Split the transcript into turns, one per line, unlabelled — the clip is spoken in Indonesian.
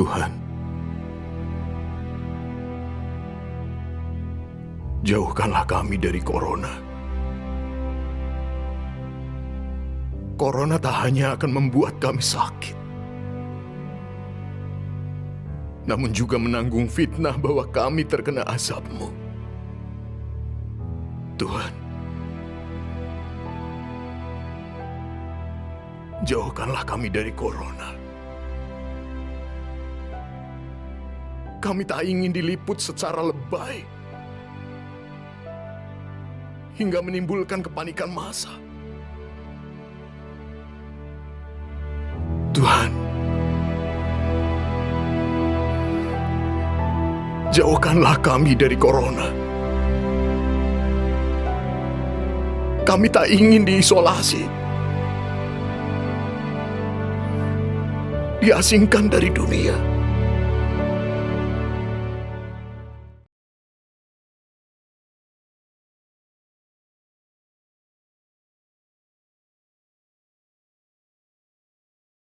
Tuhan, jauhkanlah kami dari corona. Corona tak hanya akan membuat kami sakit, namun juga menanggung fitnah bahwa kami terkena azab-Mu. Tuhan, jauhkanlah kami dari corona. Kami tak ingin diliput secara lebay hingga menimbulkan kepanikan massa. Tuhan, jauhkanlah kami dari corona. Kami tak ingin diisolasi, diasingkan dari dunia.